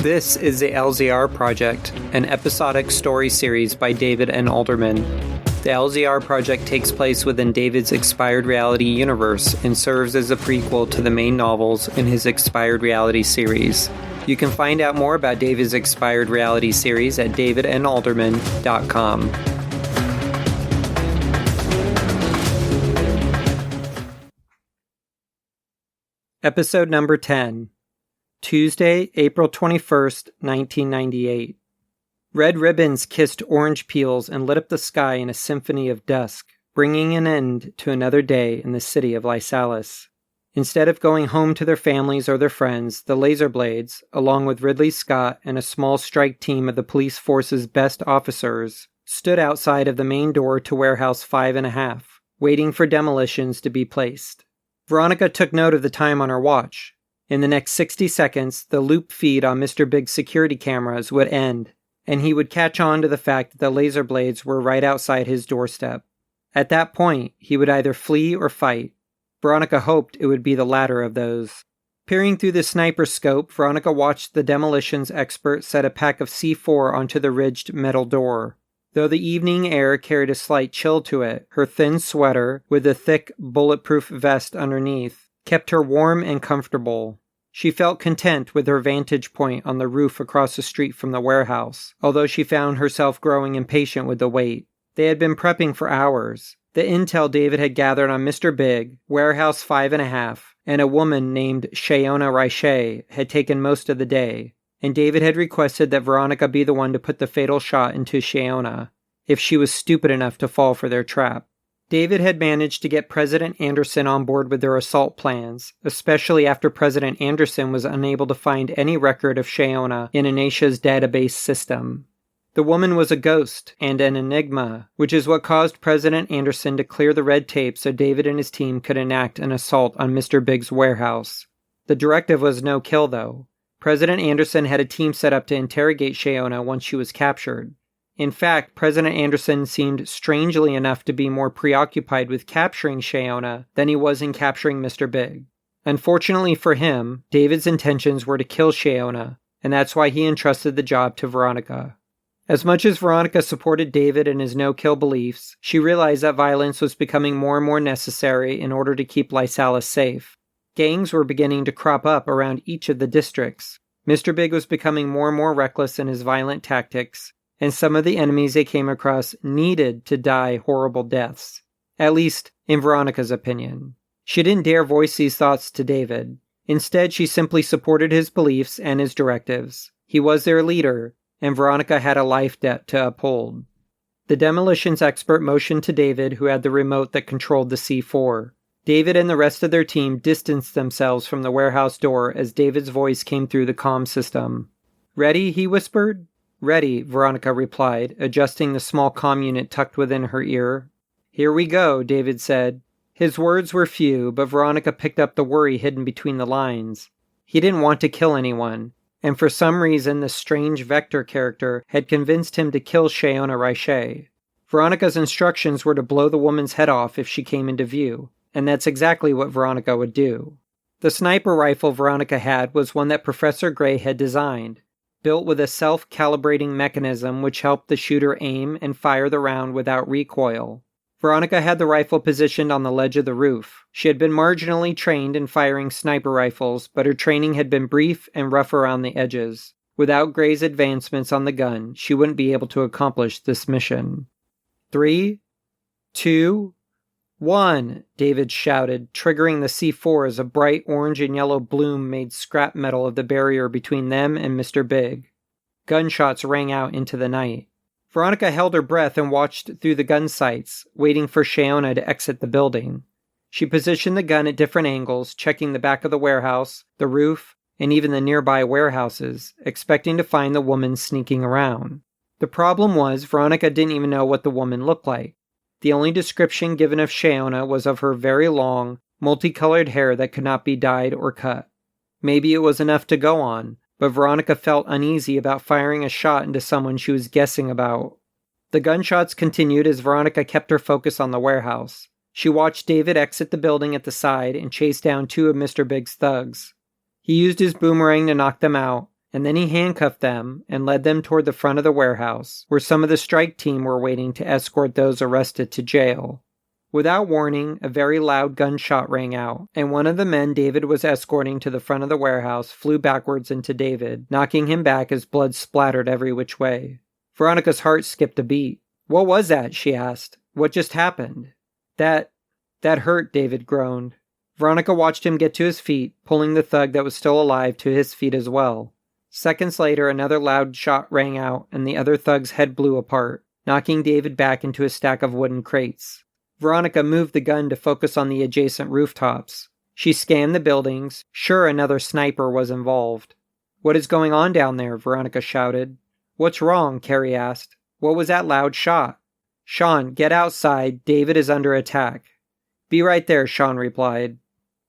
This is the LZR Project, an episodic story series by David and Alderman. The LZR Project takes place within David's Expired Reality universe and serves as a prequel to the main novels in his Expired Reality series. You can find out more about David's Expired Reality series at davidandalderman.com. Episode number 10. Tuesday, April 21st, 1998. Red ribbons kissed orange peels and lit up the sky in a symphony of dusk, bringing an end to another day in the city of Lysalis. Instead of going home to their families or their friends, the Lazerblades, along with Ridley Scott and a small strike team of the police force's best officers, stood outside of the main door to Warehouse 5.5, waiting for demolitions to be placed. Veronica took note of the time on her watch. In the next 60 seconds, the loop feed on Mr. Big's security cameras would end, and he would catch on to the fact that the Lazerblades were right outside his doorstep. At that point, he would either flee or fight. Veronica hoped it would be the latter of those. Peering through the sniper scope, Veronica watched the demolitions expert set a pack of C4 onto the ridged metal door. Though the evening air carried a slight chill to it, her thin sweater, with a thick, bulletproof vest underneath, kept her warm and comfortable. She felt content with her vantage point on the roof across the street from the warehouse, although she found herself growing impatient with the wait. They had been prepping for hours. The intel David had gathered on Mr. Big, Warehouse 5.5, and a woman named Shaonna Ryshay had taken most of the day, and David had requested that Veronica be the one to put the fatal shot into Shaonna, if she was stupid enough to fall for their trap. David had managed to get President Anderson on board with their assault plans, especially after President Anderson was unable to find any record of Shaonna in Anatia's database system. The woman was a ghost and an enigma, which is what caused President Anderson to clear the red tape so David and his team could enact an assault on Mr. Big's warehouse. The directive was no kill, though. President Anderson had a team set up to interrogate Shaonna once she was captured. In fact, President Anderson seemed strangely enough to be more preoccupied with capturing Shaonna than he was in capturing Mr. Big. Unfortunately for him, David's intentions were to kill Shaonna, and that's why he entrusted the job to Veronica. As much as Veronica supported David and his no-kill beliefs, she realized that violence was becoming more and more necessary in order to keep Lysalis safe. Gangs were beginning to crop up around each of the districts. Mr. Big was becoming more and more reckless in his violent tactics, and some of the enemies they came across needed to die horrible deaths. At least, in Veronica's opinion. She didn't dare voice these thoughts to David. Instead, she simply supported his beliefs and his directives. He was their leader, and Veronica had a life debt to uphold. The demolitions expert motioned to David, who had the remote that controlled the C4. David and the rest of their team distanced themselves from the warehouse door as David's voice came through the comm system. "Ready?" he whispered. "Ready," Veronica replied, adjusting the small comm unit tucked within her ear. "Here we go," David said. His words were few, but Veronica picked up the worry hidden between the lines. He didn't want to kill anyone, and for some reason the strange Vector character had convinced him to kill Shaonna Ryshay. Veronica's instructions were to blow the woman's head off if she came into view, and that's exactly what Veronica would do. The sniper rifle Veronica had was one that Professor Gray had designed, built with a self-calibrating mechanism which helped the shooter aim and fire the round without recoil. Veronica had the rifle positioned on the ledge of the roof. She had been marginally trained in firing sniper rifles, but her training had been brief and rough around the edges. Without Gray's advancements on the gun, she wouldn't be able to accomplish this mission. 3, 2, 1, David shouted, triggering the C4 as a bright orange and yellow bloom made scrap metal of the barrier between them and Mr. Big. Gunshots rang out into the night. Veronica held her breath and watched through the gun sights, waiting for Shaonna to exit the building. She positioned the gun at different angles, checking the back of the warehouse, the roof, and even the nearby warehouses, expecting to find the woman sneaking around. The problem was Veronica didn't even know what the woman looked like. The only description given of Shaonna was of her very long, multicolored hair that could not be dyed or cut. Maybe it was enough to go on, but Veronica felt uneasy about firing a shot into someone she was guessing about. The gunshots continued as Veronica kept her focus on the warehouse. She watched David exit the building at the side and chase down 2 of Mr. Big's thugs. He used his boomerang to knock them out, and then he handcuffed them and led them toward the front of the warehouse, where some of the strike team were waiting to escort those arrested to jail. Without warning, a very loud gunshot rang out, and one of the men David was escorting to the front of the warehouse flew backwards into David, knocking him back as blood splattered every which way. Veronica's heart skipped a beat. "What was that?" she asked. "What just happened?" That hurt," David groaned. Veronica watched him get to his feet, pulling the thug that was still alive to his feet as well. Seconds later, another loud shot rang out, and the other thug's head blew apart, knocking David back into a stack of wooden crates. Veronica moved the gun to focus on the adjacent rooftops. She scanned the buildings, sure another sniper was involved. "What is going on down there?" Veronica shouted. "What's wrong?" Carrie asked. "What was that loud shot?" "Sean, get outside. David is under attack." "Be right there," Sean replied.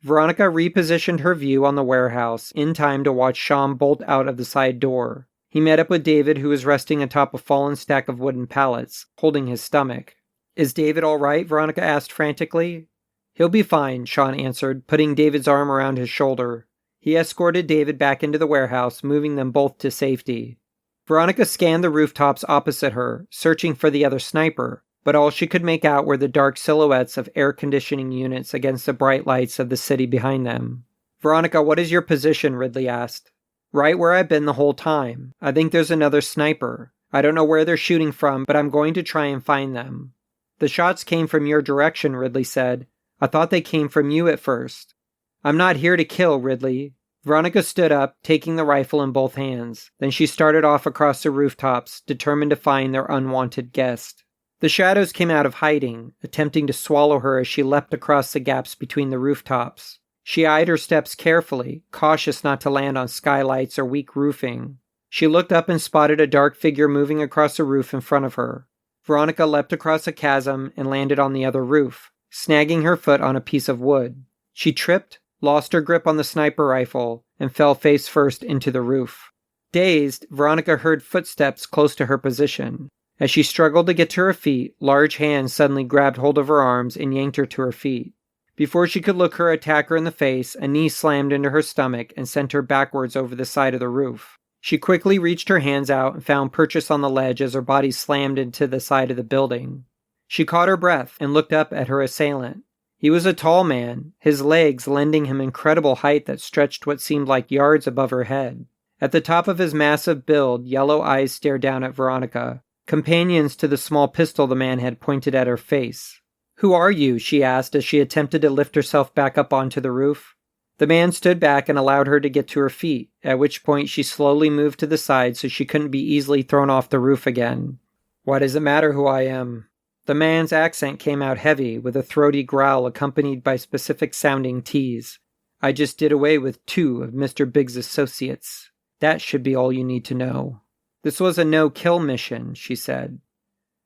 Veronica repositioned her view on the warehouse in time to watch Sean bolt out of the side door. He met up with David, who was resting atop a fallen stack of wooden pallets, holding his stomach. "Is David all right?" Veronica asked frantically. "He'll be fine," Sean answered, putting David's arm around his shoulder. He escorted David back into the warehouse, moving them both to safety. Veronica scanned the rooftops opposite her, searching for the other sniper, but all she could make out were the dark silhouettes of air conditioning units against the bright lights of the city behind them. "Veronica, what is your position?" Ridley asked. "Right where I've been the whole time. I think there's another sniper. I don't know where they're shooting from, but I'm going to try and find them." "The shots came from your direction," Ridley said. "I thought they came from you at first." "I'm not here to kill, Ridley." Veronica stood up, taking the rifle in both hands. Then she started off across the rooftops, determined to find their unwanted guest. The shadows came out of hiding, attempting to swallow her as she leapt across the gaps between the rooftops. She eyed her steps carefully, cautious not to land on skylights or weak roofing. She looked up and spotted a dark figure moving across the roof in front of her. Veronica leapt across a chasm and landed on the other roof, snagging her foot on a piece of wood. She tripped, lost her grip on the sniper rifle, and fell face first into the roof. Dazed, Veronica heard footsteps close to her position. As she struggled to get to her feet, large hands suddenly grabbed hold of her arms and yanked her to her feet. Before she could look her attacker in the face, a knee slammed into her stomach and sent her backwards over the side of the roof. She quickly reached her hands out and found purchase on the ledge as her body slammed into the side of the building. She caught her breath and looked up at her assailant. He was a tall man, his legs lending him incredible height that stretched what seemed like yards above her head. At the top of his massive build, yellow eyes stared down at Veronica, companions to the small pistol the man had pointed at her face. "Who are you?" she asked as she attempted to lift herself back up onto the roof. The man stood back and allowed her to get to her feet, at which point she slowly moved to the side so she couldn't be easily thrown off the roof again. "Why does it matter who I am?" The man's accent came out heavy, with a throaty growl accompanied by specific-sounding T's. "I just did away with 2 of Mr. Biggs' associates. That should be all you need to know." "This was a no-kill mission," she said.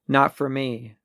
"Not for me."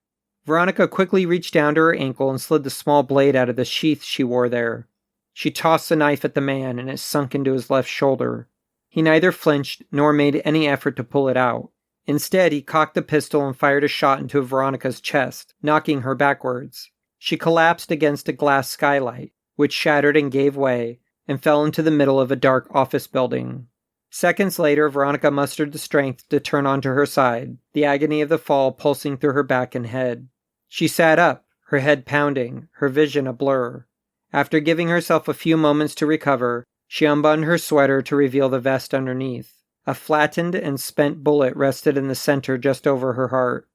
Veronica quickly reached down to her ankle and slid the small blade out of the sheath she wore there. She tossed the knife at the man, and it sunk into his left shoulder. He neither flinched nor made any effort to pull it out. Instead, he cocked the pistol and fired a shot into Veronica's chest, knocking her backwards. She collapsed against a glass skylight, which shattered and gave way, and fell into the middle of a dark office building. Seconds later, Veronica mustered the strength to turn onto her side, the agony of the fall pulsing through her back and head. She sat up, her head pounding, her vision a blur. After giving herself a few moments to recover, she unbuttoned her sweater to reveal the vest underneath. A flattened and spent bullet rested in the center just over her heart.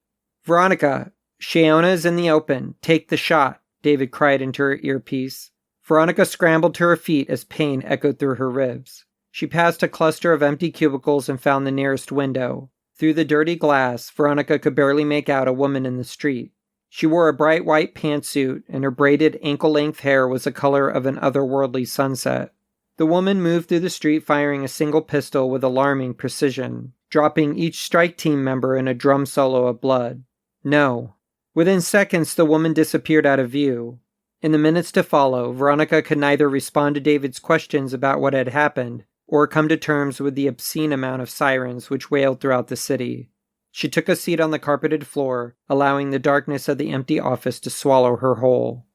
"Veronica, Shaonna is in the open. Take the shot," David cried into her earpiece. Veronica scrambled to her feet as pain echoed through her ribs. She passed a cluster of empty cubicles and found the nearest window. Through the dirty glass, Veronica could barely make out a woman in the street. She wore a bright white pantsuit, and her braided ankle-length hair was the color of an otherworldly sunset. The woman moved through the street firing a single pistol with alarming precision, dropping each strike team member in a drum solo of blood. No. Within seconds, the woman disappeared out of view. In the minutes to follow, Veronica could neither respond to David's questions about what had happened, or come to terms with the obscene amount of sirens which wailed throughout the city. She took a seat on the carpeted floor, allowing the darkness of the empty office to swallow her whole.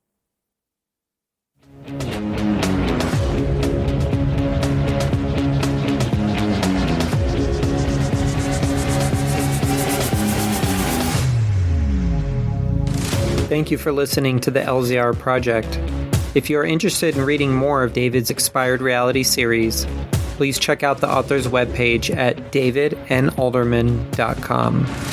Thank you for listening to the LZR Project. If you are interested in reading more of David's Expired Reality series, please check out the author's webpage at davidnalderman.com.